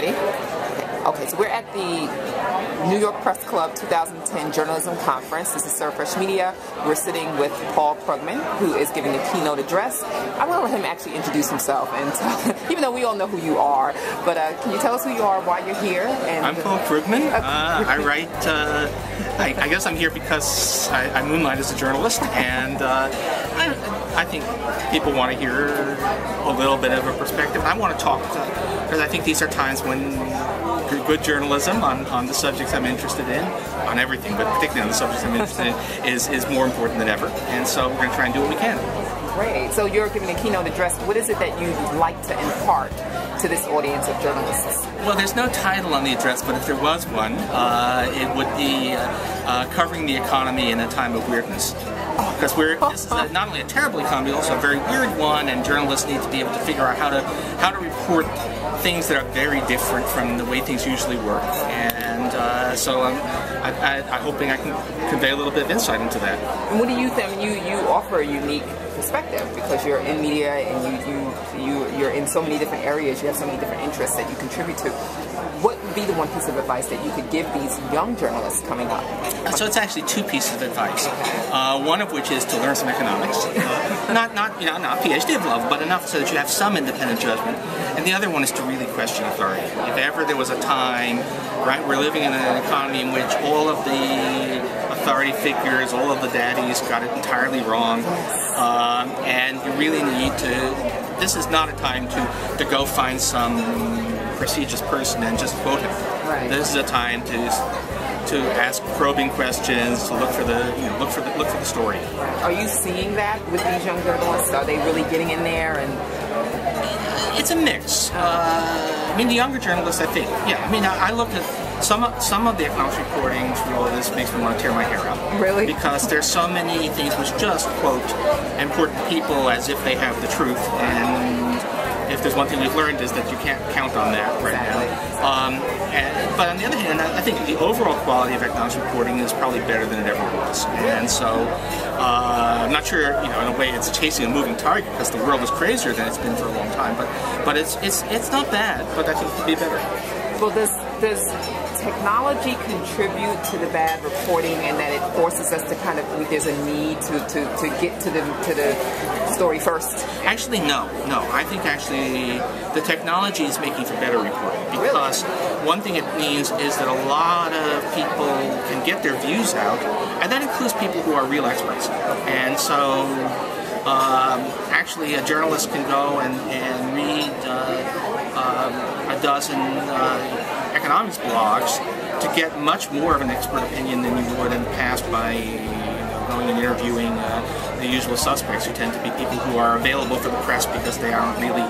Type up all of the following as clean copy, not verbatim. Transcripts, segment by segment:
Ready? Okay, so we're at the New York Press Club 2010 Journalism Conference. This is Serve Fresh Media. We're sitting with Paul Krugman, who is giving a keynote address. I'm going to let him actually introduce himself, and even though we all know who you are, but can you tell us who you are, why you're here? And I'm Paul Krugman. I write, I guess I'm here because I moonlight as a journalist, and I think people want to hear a little bit of a perspective. I want to talk, because I think these are times when good journalism on the subjects I'm interested in, on everything, but particularly on the subjects I'm interested in, is more important than ever. And so we're going to try and do what we can. Great. So you're giving a keynote address. What is it that you'd like to impart to this audience of journalists? Well, there's no title on the address, but if there was one, it would be covering the economy in a time of weirdness. Because this is not only a terrible economy, but also a very weird one, and journalists need to be able to figure out how to report things that are very different from the way things usually work. And so I'm hoping I can convey a little bit of insight into that. And what do you think? You offer a unique perspective because you're in media and you're in so many different areas. You have so many different interests that you contribute to. What would be the one piece of advice that you could give these young journalists coming up? So it's actually two pieces of advice. One of which is to learn some economics, not PhD level, but enough so that you have some independent judgment. And the other one is to really question authority. If ever there was a time, right, we're living in an economy in which all of the authority figures, all of the daddies got it entirely wrong, and you really need to. This is not a time to go find some prestigious person and just quote him. Right. This is a time to ask probing questions, to look for the story. Are you seeing that with these young journalists? Are they really getting in there? And it's a mix. I mean, the younger journalists, I think, yeah. I mean, I look at some of the economics reporting through all this makes me want to tear my hair out. Really? Because there's so many things which just quote important people as if they have the truth, and if there's one thing we've learned is that you can't count on that right now. But on the other hand, I think the overall quality of economics reporting is probably better than it ever was. And so I'm not sure, in a way it's chasing a moving target because the world is crazier than it's been for a long time. But it's not bad, but I think it could be better. Well, does technology contribute to the bad reporting, and that it forces us to kind of, there's a need to get to the story first? Actually, no. I think actually the technology is making for better reporting, because one thing it means is that a lot of people can get their views out, and that includes people who are real experts. And so actually a journalist can go and read a dozen economics blogs to get much more of an expert opinion than you would in the past by going and interviewing the usual suspects, who tend to be people who are available for the press because they aren't really,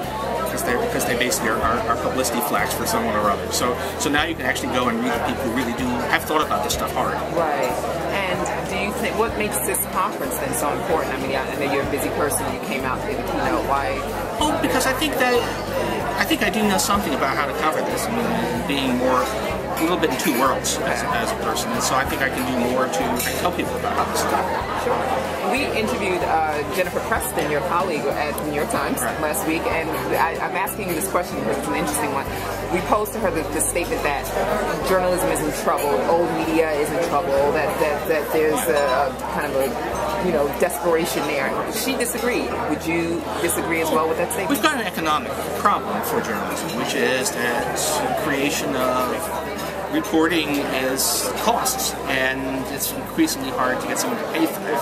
because they basically are publicity flags for someone or other. So now you can actually go and read the people who really do have thought about this stuff hard. Right. And do you think, what makes this conference then so important? I mean, I know you're a busy person. You came out to the keynote. Why? Oh, because I think I do know something about how to cover this. I mean, being a little bit in two worlds as a person, and so I think I can do more to tell people about how this is done. Sure. We interviewed Jennifer Preston, your colleague at the New York Times last week, and I'm asking you this question because it's an interesting one. We posed to her the statement that journalism is in trouble, old media is in trouble, that there's a kind of a desperation there. She disagreed. Would you disagree as well with that statement? We've got an economic problem for journalism, which is that the creation of reporting is costs, and it's increasingly hard to get someone to pay for it.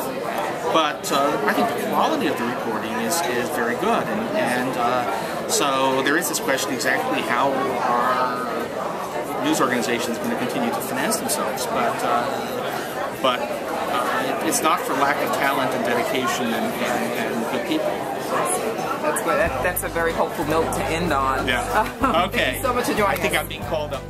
But I think the quality of the reporting is very good, and so there is this question exactly how are news organizations going to continue to finance themselves, but it's not for lack of talent and dedication and good people. That's good. That's a very hopeful note to end on. Yeah. Okay. Thank you so much for joining us. I think I'm being called up.